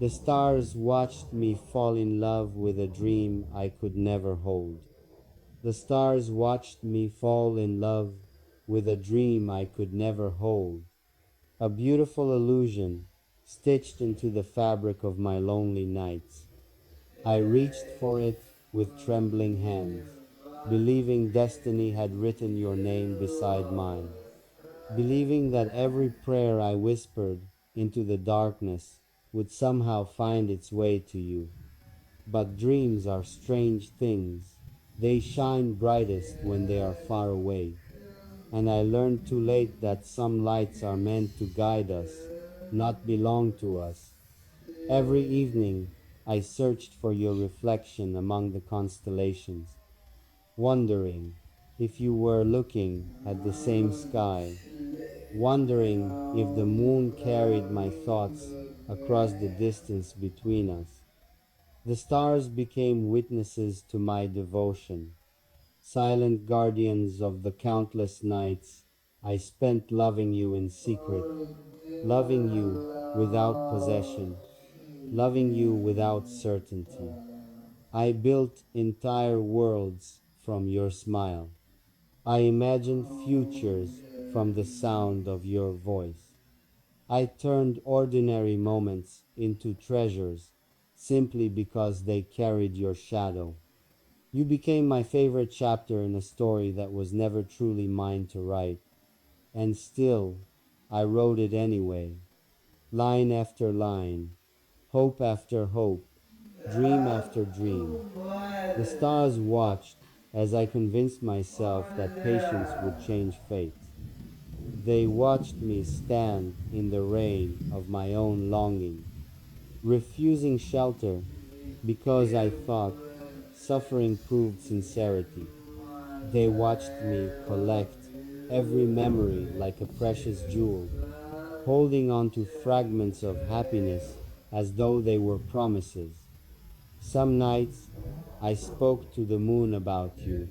The stars watched me fall in love with a dream I could never hold. The stars watched me fall in love with a dream I could never hold. A beautiful illusion stitched into the fabric of my lonely nights. I reached for it with trembling hands, believing destiny had written your name beside mine, believing that every prayer I whispered into the darkness would somehow find its way to you. But dreams are strange things. They shine brightest when they are far away. And I learned too late that some lights are meant to guide us, not belong to us. Every evening I searched for your reflection among the constellations, wondering if you were looking at the same sky, wondering if the moon carried my thoughts across the distance between us. The stars became witnesses to my devotion, silent guardians of the countless nights I spent loving you in secret, loving you without possession, loving you without certainty. I built entire worlds from your smile. I imagined futures from the sound of your voice. I turned ordinary moments into treasures simply because they carried your shadow. You became my favorite chapter in a story that was never truly mine to write, and still I wrote it anyway, line after line, hope after hope, dream after dream. The stars watched as I convinced myself that patience would change fate. They watched me stand in the rain of my own longing, refusing shelter because I thought suffering proved sincerity. They watched me collect every memory like a precious jewel, holding on to fragments of happiness as though they were promises. Some nights I spoke to the moon about you.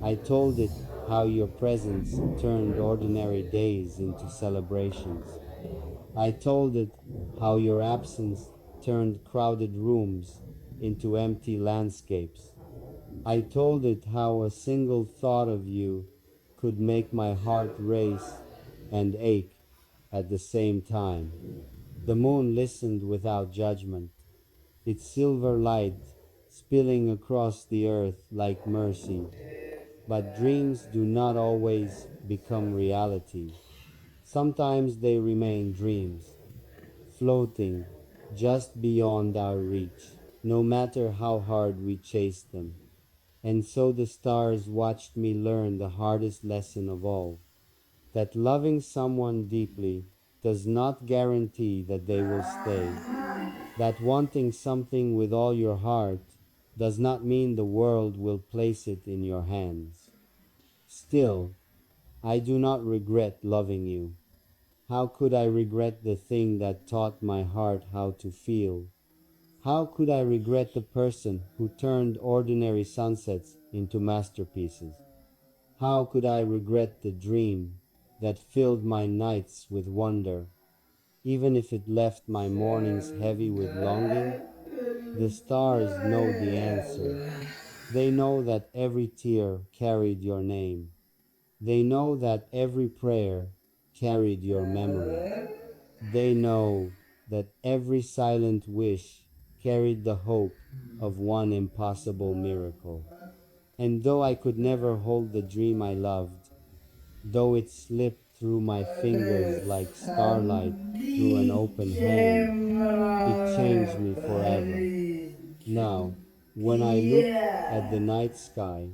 I told it how your presence turned ordinary days into celebrations. I told it how your absence turned crowded rooms into empty landscapes. I told it how a single thought of you could make my heart race and ache at the same time. The moon listened without judgment, its silver light spilling across the earth like mercy. But dreams do not always become reality. Sometimes they remain dreams, floating just beyond our reach, no matter how hard we chase them. And so the stars watched me learn the hardest lesson of all, that loving someone deeply does not guarantee that they will stay, that wanting something with all your heart does not mean the world will place it in your hands. Still, I do not regret loving you. How could I regret the thing that taught my heart how to feel? How could I regret the person who turned ordinary sunsets into masterpieces? How could I regret the dream that filled my nights with wonder, even if it left my mornings heavy with longing? The stars know the answer. They know that every tear carried your name. They know that every prayer carried your memory. They know that every silent wish carried the hope of one impossible miracle. And though I could never hold the dream I loved, though it slipped through my fingers like starlight through an open hand, it changed me forever. Now, when I look at the night sky,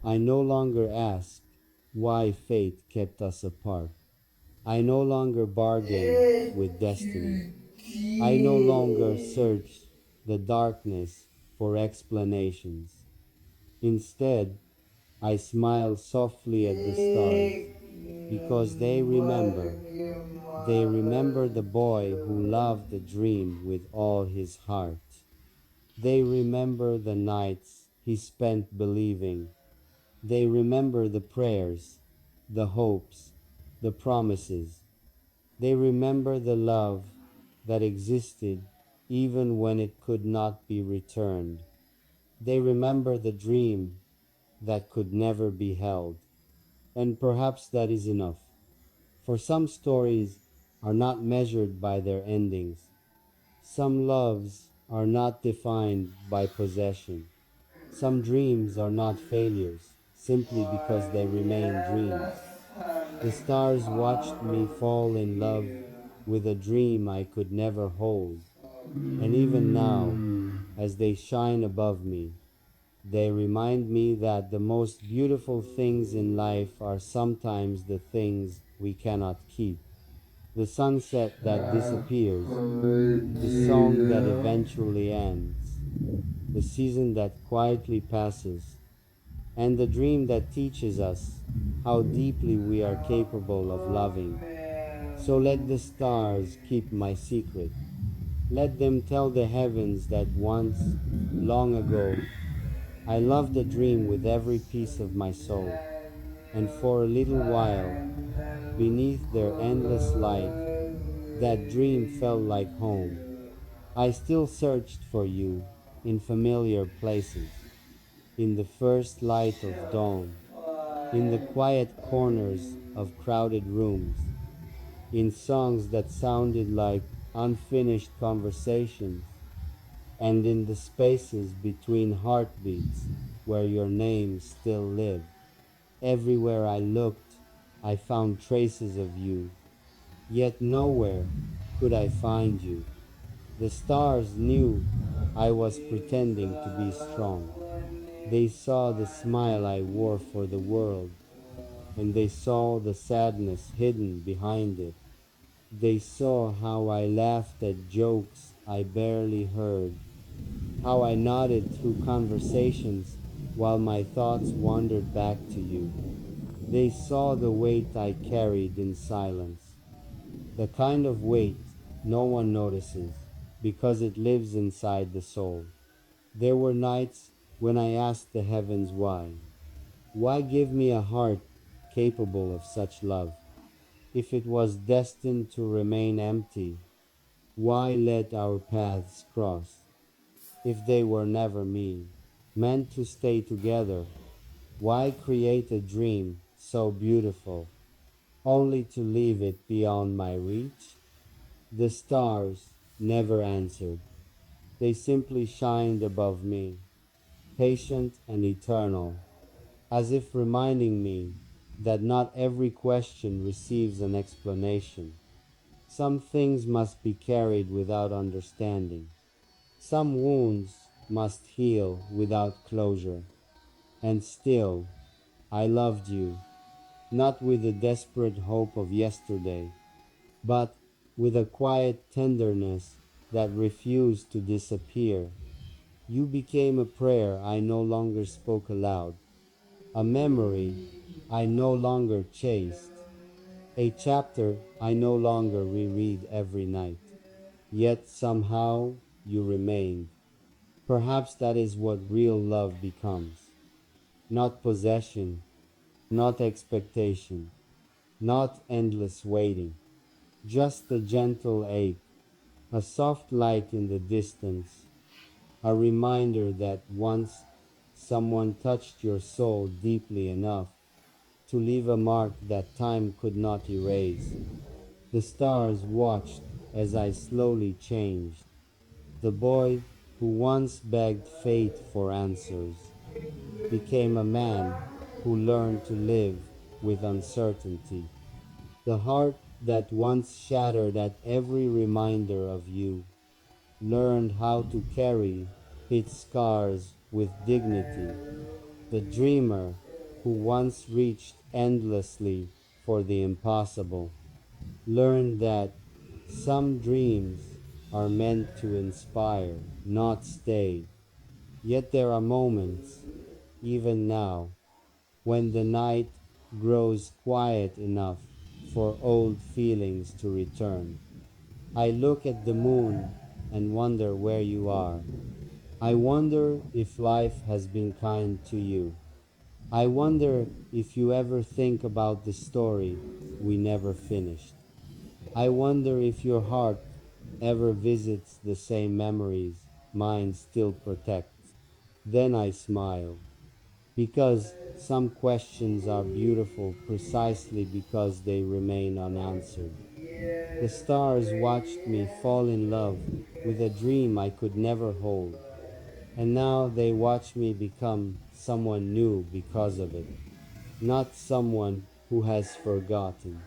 I no longer ask why fate kept us apart. I no longer bargain with destiny. I no longer search the darkness for explanations. Instead, I smile softly at the stars because they remember. They remember the boy who loved the dream with all his heart. They remember the nights he spent believing. They remember the prayers, the hopes, the promises. They remember the love that existed even when it could not be returned. They remember the dream that could never be held. And perhaps that is enough. For some stories are not measured by their endings. Some loves are not defined by possession. Some dreams are not failures simply because they remain dreams. The stars watched me fall in love with a dream I could never hold. And even now, as they shine above me, they remind me that the most beautiful things in life are sometimes the things we cannot keep. The sunset that disappears, the song that eventually ends, the season that quietly passes, and the dream that teaches us how deeply we are capable of loving. So let the stars keep my secret. Let them tell the heavens that once, long ago, I loved a dream with every piece of my soul, and for a little while, beneath their endless light, that dream felt like home. I still searched for you in familiar places, in the first light of dawn, in the quiet corners of crowded rooms, in songs that sounded like unfinished conversations, and in the spaces between heartbeats where your name still lived. Everywhere I looked, I found traces of you, yet nowhere could I find you. The stars knew I was pretending to be strong. They saw the smile I wore for the world, and they saw the sadness hidden behind it. They saw how I laughed at jokes I barely heard, how I nodded through conversations while my thoughts wandered back to you. They saw the weight I carried in silence, the kind of weight no one notices because it lives inside the soul. There were nights when I asked the heavens why. Why give me a heart capable of such love? If it was destined to remain empty, why let our paths cross? If they were never meant to stay together, why create a dream so beautiful, only to leave it beyond my reach? The stars never answered. They simply shined above me, patient and eternal, as if reminding me that not every question receives an explanation. Some things must be carried without understanding. Some wounds must heal without closure. And still, I loved you, not with the desperate hope of yesterday, but with a quiet tenderness that refused to disappear. You became a prayer I no longer spoke aloud, a memory I no longer chased, a chapter I no longer reread every night. Yet somehow you remained. Perhaps that is what real love becomes. Not possession, not expectation, not endless waiting, just a gentle ache, a soft light in the distance, a reminder that once someone touched your soul deeply enough to leave a mark that time could not erase. The stars watched as I slowly changed. The boy who once begged fate for answers became a man who learned to live with uncertainty. The heart that once shattered at every reminder of you learned how to carry its scars with dignity. The dreamer who once reached endlessly for the impossible learned that some dreams are meant to inspire, not stay. Yet there are moments, even now, when the night grows quiet enough for old feelings to return. I look at the moon and wonder where you are. I wonder if life has been kind to you. I wonder if you ever think about the story we never finished. I wonder if your heart ever visits the same memories mine still protects. Then I smile, because some questions are beautiful precisely because they remain unanswered. The stars watched me fall in love with a dream I could never hold, and now they watch me become someone new because of it. Not someone who has forgotten,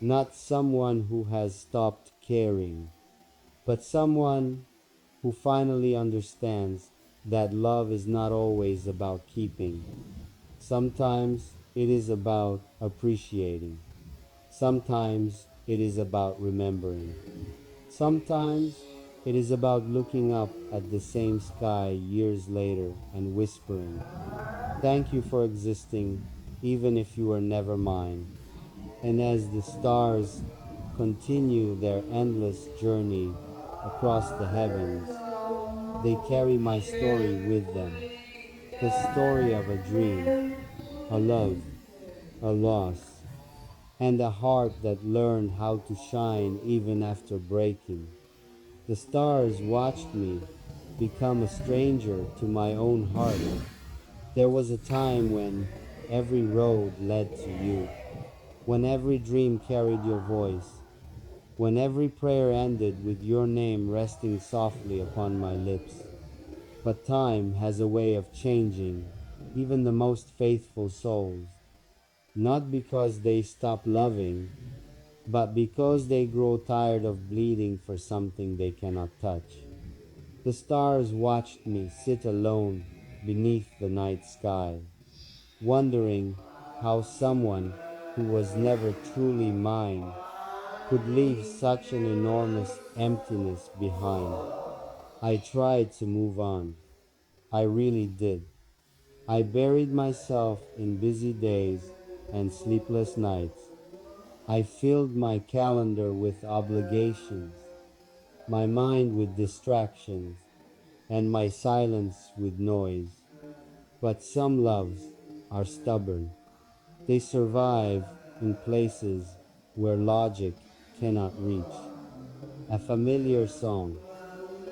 not someone who has stopped caring, but someone who finally understands that love is not always about keeping. Sometimes it is about appreciating. Sometimes it is about remembering. Sometimes it is about looking up at the same sky years later and whispering, "Thank you for existing, even if you were never mine." And as the stars continue their endless journey across the heavens, they carry my story with them. The story of a dream, a love, a loss, and a heart that learned how to shine even after breaking. The stars watched me become a stranger to my own heart. There was a time when every road led to you, when every dream carried your voice, when every prayer ended with your name resting softly upon my lips. But time has a way of changing even the most faithful souls, not because they stop loving, but because they grow tired of bleeding for something they cannot touch. The stars watched me sit alone beneath the night sky, wondering how someone who was never truly mine could leave such an enormous emptiness behind. I tried to move on. I really did. I buried myself in busy days and sleepless nights. I filled my calendar with obligations, my mind with distractions, and my silence with noise. But some loves are stubborn. They survive in places where logic cannot reach. A familiar song,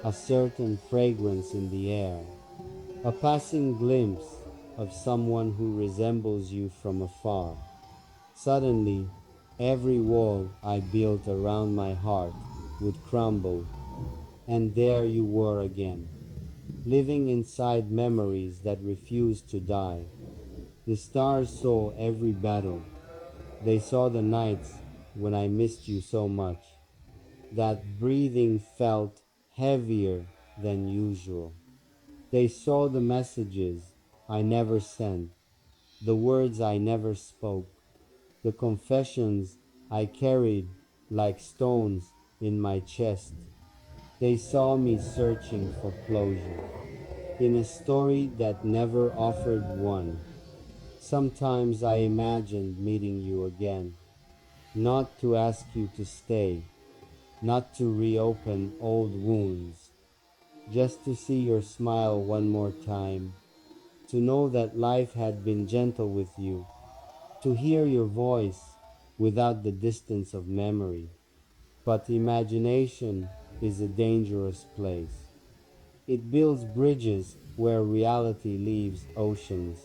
a certain fragrance in the air, a passing glimpse of someone who resembles you from afar. Suddenly, every wall I built around my heart would crumble, and there you were again, living inside memories that refused to die. The stars saw every battle. They saw the nights when I missed you so much that breathing felt heavier than usual. They saw the messages I never sent, the words I never spoke, the confessions I carried like stones in my chest. They saw me searching for closure in a story that never offered one. Sometimes I imagined meeting you again, not to ask you to stay, not to reopen old wounds, just to see your smile one more time, to know that life had been gentle with you, to hear your voice without the distance of memory. But imagination is a dangerous place. It builds bridges where reality leaves oceans.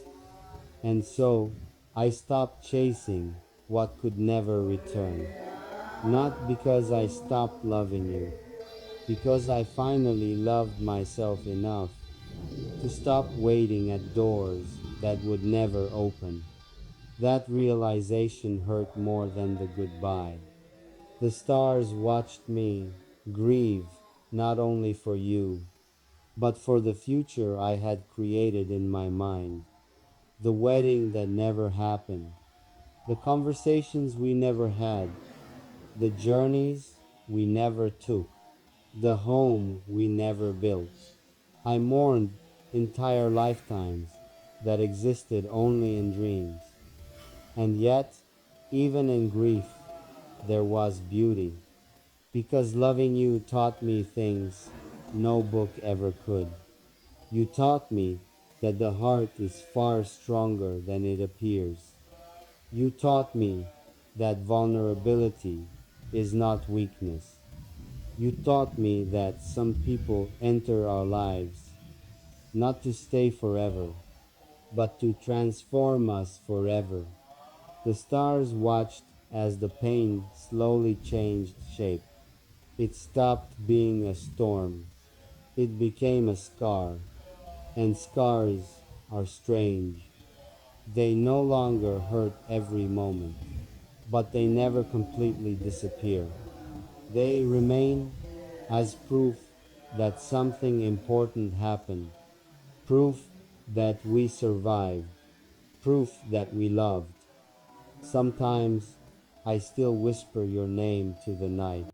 And so I stopped chasing what could never return. Not because I stopped loving you, because I finally loved myself enough to stop waiting at doors that would never open. That realization hurt more than the goodbye. The stars watched me grieve not only for you, but for the future I had created in my mind. The wedding that never happened, the conversations we never had, the journeys we never took, the home we never built. I mourned entire lifetimes that existed only in dreams. And yet, even in grief, there was beauty, because loving you taught me things no book ever could. You taught me that the heart is far stronger than it appears. You taught me that vulnerability is not weakness. You taught me that some people enter our lives not to stay forever, but to transform us forever. The stars watched as the pain slowly changed shape. It stopped being a storm. It became a scar. And scars are strange. They no longer hurt every moment, but they never completely disappear. They remain as proof that something important happened, proof that we survived, proof that we loved. Sometimes I still whisper your name to the night.